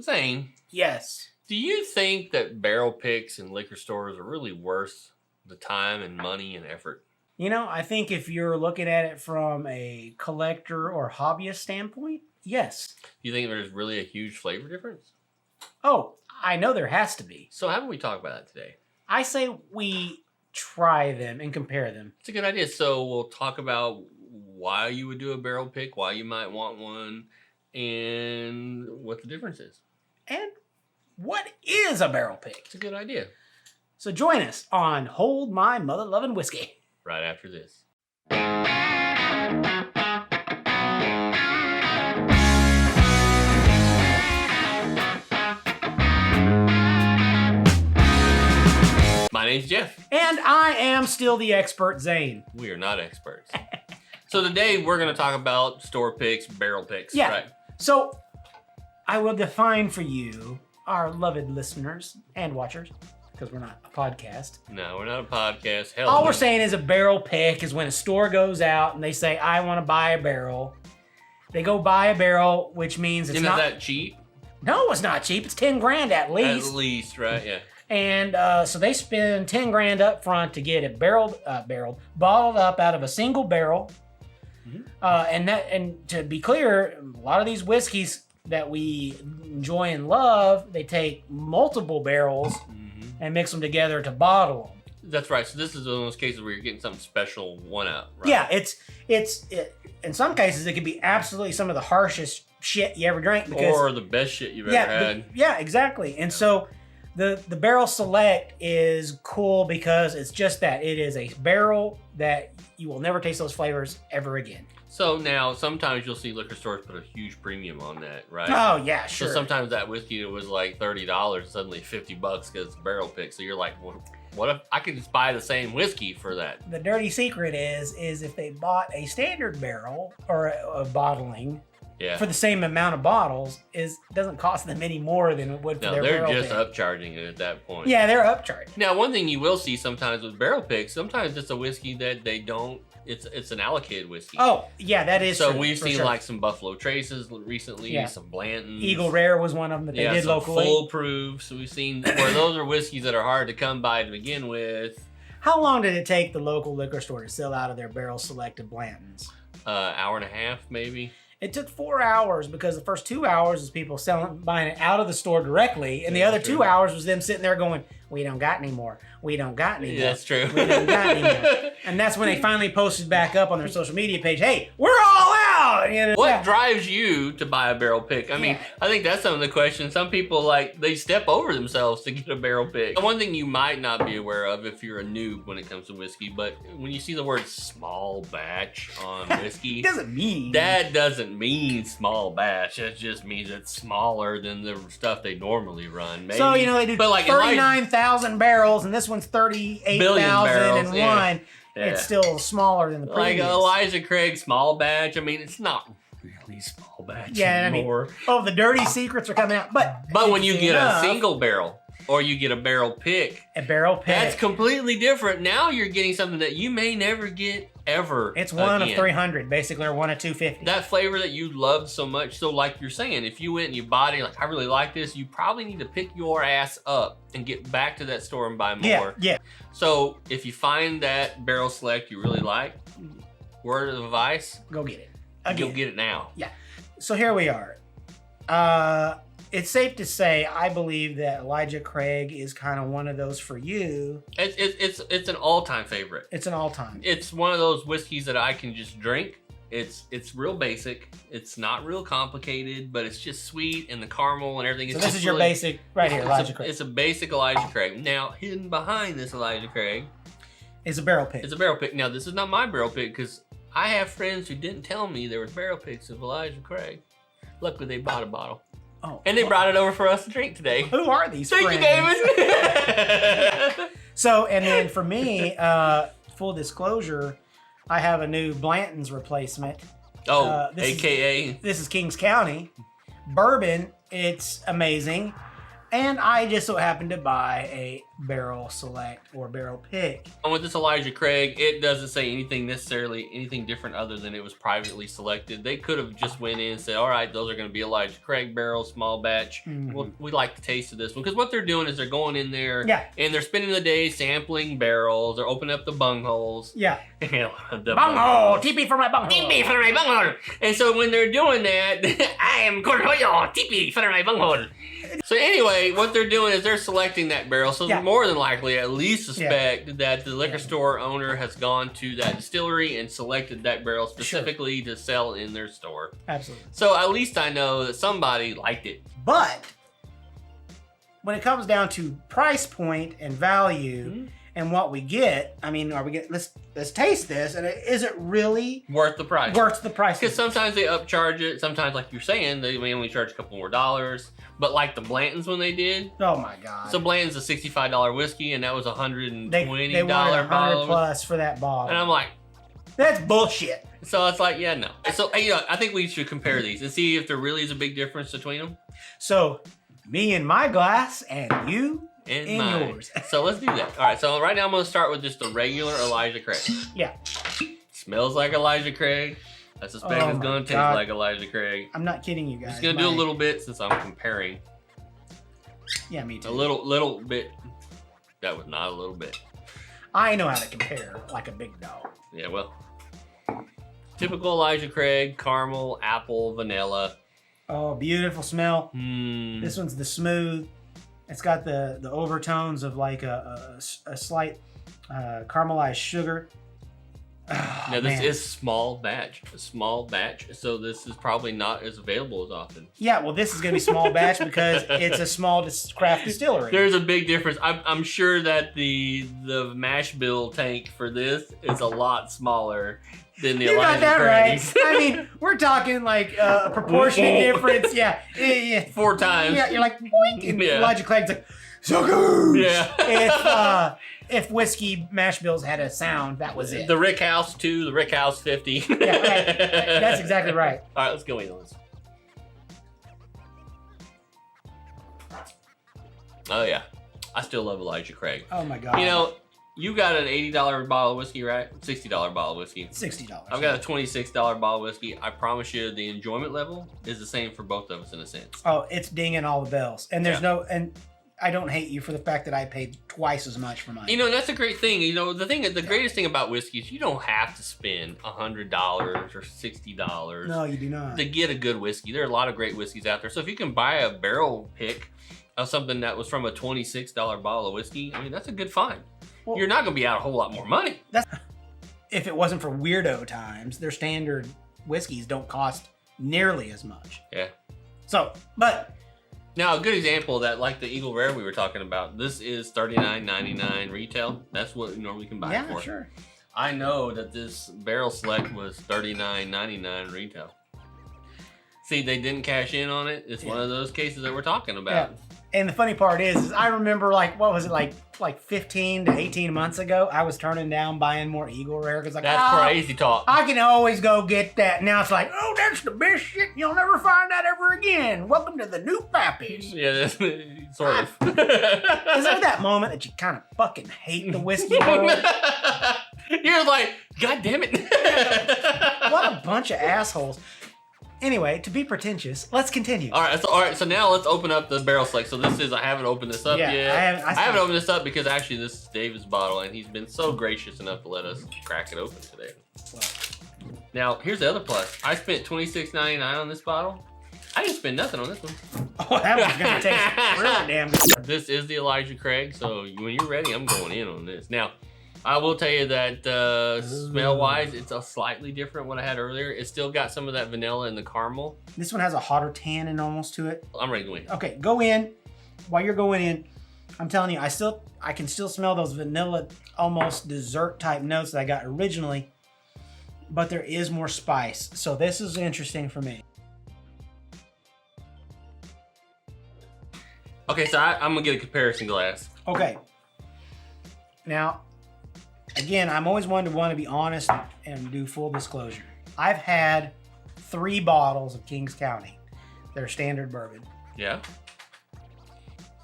Zane. Yes. Do you think that barrel picks in liquor stores are really worth the time and money and effort? You know, I think if you're looking at it from a collector or hobbyist standpoint, yes. Do you think there's really a huge flavor difference? Oh, I know there has to be. So how about we talk about that today? I say we try them and compare them. It's a good idea. So we'll talk about why you would do a barrel pick, why you might want one, and what the difference is. And what is a barrel pick? It's a good idea. So join us on Hold My Mother-Lovin' Whiskey. Right after this. My name's Jeff. And I am still the expert, Zane. We are not experts. So today we're going to talk about store picks, barrel picks. Yeah. Right. So I will define for you, our loved listeners and watchers, because we're not a podcast. No, we're not a podcast. Hell, All we're saying is a barrel pick is when a store goes out and they say, I want to buy a barrel. They go buy a barrel, which means it's Isn't not that cheap? No, it's not cheap. It's 10 grand at least. At least, right? Yeah. And so they spend 10 grand up front to get it bottled up out of a single barrel. Mm-hmm. And to be clear, a lot of these whiskeys that we enjoy and love, they take multiple barrels and mix them together to bottle them. That's right. So this is one of those cases where you're getting something special one out, right? Yeah, it's in some cases it could be absolutely some of the harshest shit you ever drank, or the best shit you've ever had. Yeah, exactly. And so the barrel select is cool because it's just that. It is a barrel that you will never taste those flavors ever again. So now sometimes you'll see liquor stores put a huge premium on that, right? Oh yeah, sure. So sometimes that whiskey that was like $30 suddenly $50 because it's a barrel pick. So you're like, what if I could just buy the same whiskey for that? The dirty secret is if they bought a standard barrel or a bottling for the same amount of bottles, doesn't cost them any more than it would for their barrel they're pick. just upcharging it at that point. Yeah, they're upcharging. Now, one thing you will see sometimes with barrel picks, sometimes it's a whiskey that they don't. It's an allocated whiskey. Oh, yeah, that is true. So we've seen like some Buffalo Traces recently, some Blantons. Eagle Rare was one of them that they did some locally. Foolproof. So we've seen where those are whiskeys that are hard to come by to begin with. How long did it take the local liquor store to sell out of their barrel selected Blantons? Hour and a half, maybe. It took 4 hours because the first 2 hours is people buying it out of the store directly, and the other 2 hours was them sitting there going, "We don't got any more. We don't got any more. That's true. We don't got any more." And that's when they finally posted back up on their social media page, "Hey, we're all out." You know? What drives you to buy a barrel pick? I mean, I think that's some of the questions. Some people they step over themselves to get a barrel pick. One thing you might not be aware of if you're a noob when it comes to whiskey, but when you see the word small batch on whiskey, that doesn't mean small batch. That just means it's smaller than the stuff they normally run. Maybe. So, they do 39,000 barrels, and this one's 38,001. Yeah. It's still smaller than the previous. Like Elijah Craig small batch. I mean, it's not really small batch anymore. The dirty secrets are coming out. But when you get a single barrel or you get a barrel pick, that's completely different. Now you're getting something that you may never get ever. It's one of 300, basically, or one of 250. That flavor that you loved so much. So like you're saying, if you went and you bought it, I really like this, you probably need to pick your ass up and get back to that store and buy more. Yeah. So if you find that barrel select you really like, word of advice, go get it. Go get it now. Yeah. So here we are. It's safe to say I believe that Elijah Craig is kind of one of those for you. It's an all-time favorite. It's an all-time. It's one of those whiskeys that I can just drink. It's real basic. It's not real complicated, but it's just sweet and the caramel and everything. So this is your basic right here, Elijah Craig. It's a basic Elijah Craig. Now, hidden behind this Elijah Craig is a barrel pick. It's a barrel pick. Now, this is not my barrel pick because I have friends who didn't tell me there was barrel picks of Elijah Craig. Luckily, they bought a bottle. Oh, and they brought it over for us to drink today. Who are these friends? Thank you, David. So, and then for me, full disclosure, I have a new Blanton's replacement. AKA? This is Kings County. Bourbon, it's amazing. And I just so happened to buy a barrel select or barrel pick. And with this Elijah Craig, it doesn't say anything different other than it was privately selected. They could have just went in and said, all right, those are going to be Elijah Craig barrels, small batch. Well, we like the taste of this one. Because what they're doing is they're going in there and they're spending the day sampling barrels. They're opening up the bungholes. Yeah. Bunghole! TP for my bunghole! TP for my bunghole! And so when they're doing that, I am Cornholio! TP for my bunghole! So anyway, what they're doing is they're selecting that barrel. So they're more than likely at least suspect that the liquor store owner has gone to that distillery and selected that barrel specifically to sell in their store. Absolutely. So at least I know that somebody liked it. But when it comes down to price point and value and what we get, I mean, let's taste this, and is it really worth the price? Worth the price. Because sometimes they upcharge it. Sometimes, like you're saying, they may only charge a couple more dollars. But like the Blantons when they did. Oh my God. So Blanton's a $65 whiskey, and that was $120 they wanted $100 plus for that bottle. And I'm like, that's bullshit. So it's like, yeah, no. So I think we should compare these and see if there really is a big difference between them. So me in my glass and you in mine. Yours. So let's do that. All right. So right now I'm going to start with just the regular Elijah Craig. Yeah. Smells like Elijah Craig. I suspect it's going to taste like Elijah Craig. I'm not kidding you guys. I'm just going to do a little bit since I'm comparing. Yeah, me too. A little bit. That was not a little bit. I know how to compare like a big dog. Yeah, well. Typical Elijah Craig, caramel, apple, vanilla. Oh, beautiful smell. This one's the smooth. It's got the overtones of like a slight caramelized sugar. Oh, now this is a small batch, so this is probably not as available as often. Yeah, well, this is going to be small batch because it's a small craft distillery. There's a big difference. I'm sure that the mash bill tank for this is a lot smaller than the Elijah got that Craig's. right. I mean, we're talking like a proportionate difference. Yeah. 4 times. Yeah, you're like, boink, and Elijah Craig's like, so good. Yeah. If whiskey mash bills had a sound, that was it. The Rick House 2, the Rick House 50. Yeah, right. That's exactly right. All right, let's go in on this. Oh, yeah. I still love Elijah Craig. Oh, my God. You know, you got an $80 bottle of whiskey, right? $60 bottle of whiskey. $60. I've got a $26 bottle of whiskey. I promise you the enjoyment level is the same for both of us in a sense. Oh, it's dinging all the bells. And there's and I don't hate you for the fact that I paid twice as much for mine. You know, that's a great thing. You know, the greatest thing about whiskey is you don't have to spend $100 or $60. No, you do not. To get a good whiskey. There are a lot of great whiskeys out there. So if you can buy a barrel pick of something that was from a $26 bottle of whiskey, I mean, that's a good find. Well, you're not going to be out a whole lot more money. If it wasn't for weirdo times, their standard whiskeys don't cost nearly as much. Yeah. So, but... Now, a good example of that, like the Eagle Rare we were talking about, this is $39.99 retail. That's what you normally can buy it for. Yeah, sure. I know that this barrel select was $39.99 retail. See, they didn't cash in on it. It's one of those cases that we're talking about. Yeah. And the funny part is I remember like 15 to 18 months ago, I was turning down buying more Eagle Rare because that's crazy talk. I can always go get that. Now it's like, oh, that's the best shit. You'll never find that ever again. Welcome to the new Pappies. Yeah, that's sort of. Is there that moment that you kind of fucking hate the whiskey world? You're like, God damn it. What a bunch of assholes. Anyway, to be pretentious, let's continue. All right, so now let's open up the barrel select. So this is, I haven't opened this up yet. I haven't opened this up because actually this is David's bottle and he's been so gracious enough to let us crack it open today. Well, now, here's the other plus. I spent $26.99 on this bottle. I didn't spend nothing on this one. Oh, that one's going to taste really damn good. This is the Elijah Craig, so when you're ready, I'm going in on this. Now, I will tell you that smell-wise, it's a slightly different what I had earlier. It's still got some of that vanilla and the caramel. This one has a hotter tannin almost to it. I'm ready to go in. Okay, go in. While you're going in, I'm telling you, I can still smell those vanilla, almost dessert-type notes that I got originally, but there is more spice. So this is interesting for me. Okay, so I'm going to get a comparison glass. Okay. Now, again, I'm always one to want to be honest and do full disclosure. I've had 3 bottles of Kings County. They're standard bourbon. Yeah.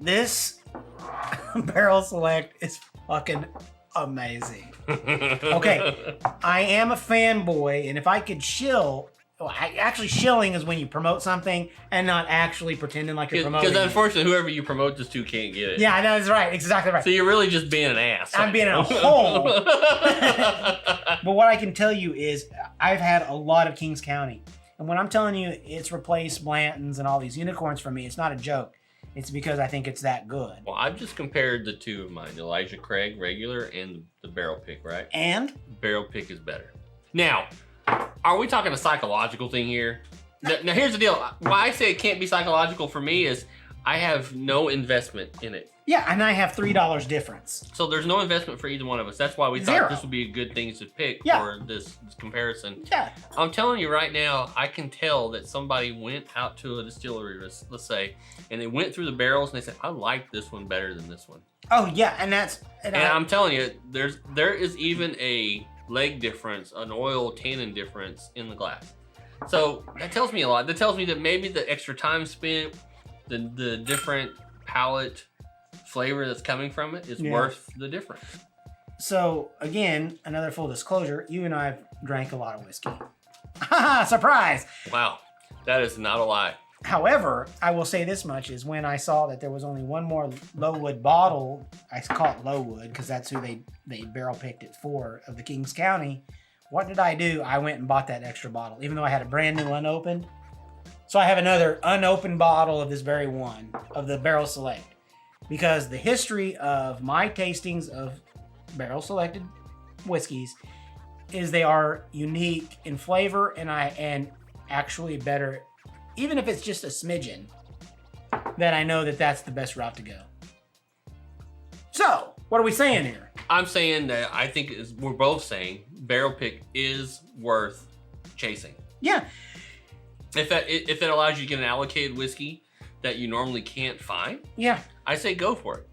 This Barrel Select is fucking amazing. Okay, I am a fanboy, and if I could shill, actually shilling is when you promote something and not actually pretending like you're promoting. Because unfortunately, whoever you promote this to can't get it. Yeah, that's right. Exactly right. So you're really just being an ass. I'm being a hole. But what I can tell you is I've had a lot of Kings County. And when I'm telling you it's replaced Blanton's and all these unicorns for me, it's not a joke. It's because I think it's that good. Well, I've just compared the two of mine, Elijah Craig regular and the barrel pick, right? And? Barrel pick is better. Now, are we talking a psychological thing here? Now here's the deal. Why I say it can't be psychological for me is I have no investment in it. Yeah, and I have $3 difference. So there's no investment for either one of us. That's why we thought this would be a good thing to pick for this comparison. Yeah. I'm telling you right now, I can tell that somebody went out to a distillery, let's say, and they went through the barrels and they said, I like this one better than this one. Oh yeah, and that's... And I'm telling you, there is even a leg difference, an oil tannin difference in the glass. So that tells me a lot. That tells me that maybe the extra time spent, the different palate flavor that's coming from it is worth the difference. So again, another full disclosure, you and I have drank a lot of whiskey. Haha, surprise! Wow, that is not a lie. However, I will say this much is when I saw that there was only one more Lowood bottle, I call it Lowood because that's who they barrel picked it for, of the Kings County. What did I do? I went and bought that extra bottle, even though I had a brand new unopened. So I have another unopened bottle of this very one, of the Barrel Select. Because the history of my tastings of barrel selected whiskeys is they are unique in flavor and actually better, even if it's just a smidgen, that I know that that's the best route to go. So, what are we saying here? I'm saying that I think we're both saying barrel pick is worth chasing. Yeah. If it allows you to get an allocated whiskey that you normally can't find, yeah, I say go for it.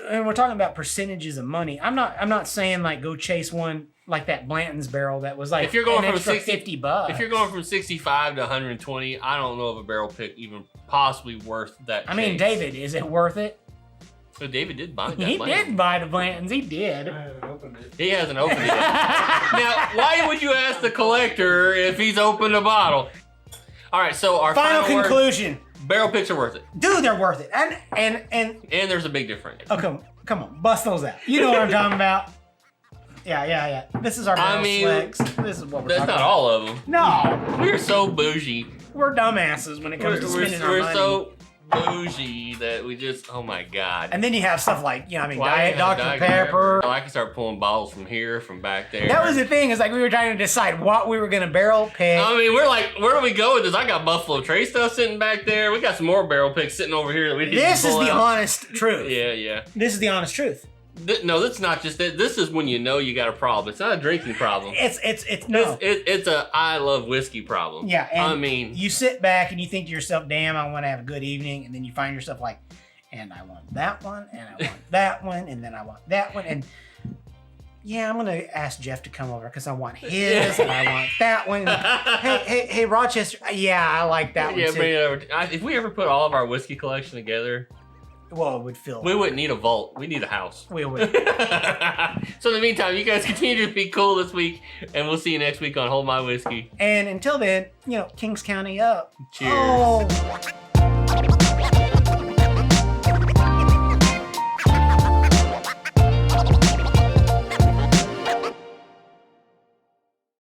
And we're talking about percentages of money. I'm not saying like go chase one like that Blanton's barrel that was like if you're going an from extra 60, $50. If you're going from 65 to 120, I don't know if a barrel pick even possibly worth that. I mean, David, is it worth it? So David did buy that. He did buy the Blantons. He did. I haven't opened it. He hasn't opened it yet. Now, why would you ask the collector if he's opened a bottle? All right, so our final conclusion. Word, barrel picks are worth it. Dude, they're worth it. And there's a big difference. Oh, come on, bust those out. You know what I'm talking about. Yeah. This is our barrel selects. This is what we're talking about. That's not all of them. No. We're so bougie. We're dumbasses when it comes to spending our money. We're so bougie that we just, oh my God. And then you have stuff like, Diet Dr. Pepper. I can start pulling bottles from here, from back there. That was the thing, is like we were trying to decide what we were going to barrel pick. I mean, we're like, where do we go with this? I got Buffalo Trace stuff sitting back there. We got some more barrel picks sitting over here that we need to pull out. This is the honest truth. Yeah. This is the honest truth. No, that's not just it. This is when you know you got a problem. It's not a drinking problem. It's a I love whiskey problem. Yeah, and I mean, you sit back and you think to yourself, damn, I want to have a good evening, and then you find yourself like, and I want that one, and I want that one, and then I want that one, and yeah, I'm gonna ask Jeff to come over because I want his, and I want that one. Hey, Rochester, yeah, I like that one too. Bring it over. If we ever put all of our whiskey collection together, well, it would fill. We wouldn't need a vault. We need a house. We would. So in the meantime, you guys continue to be cool this week, and we'll see you next week on Hold My Whiskey. And until then, Kings County up. Cheers. Oh.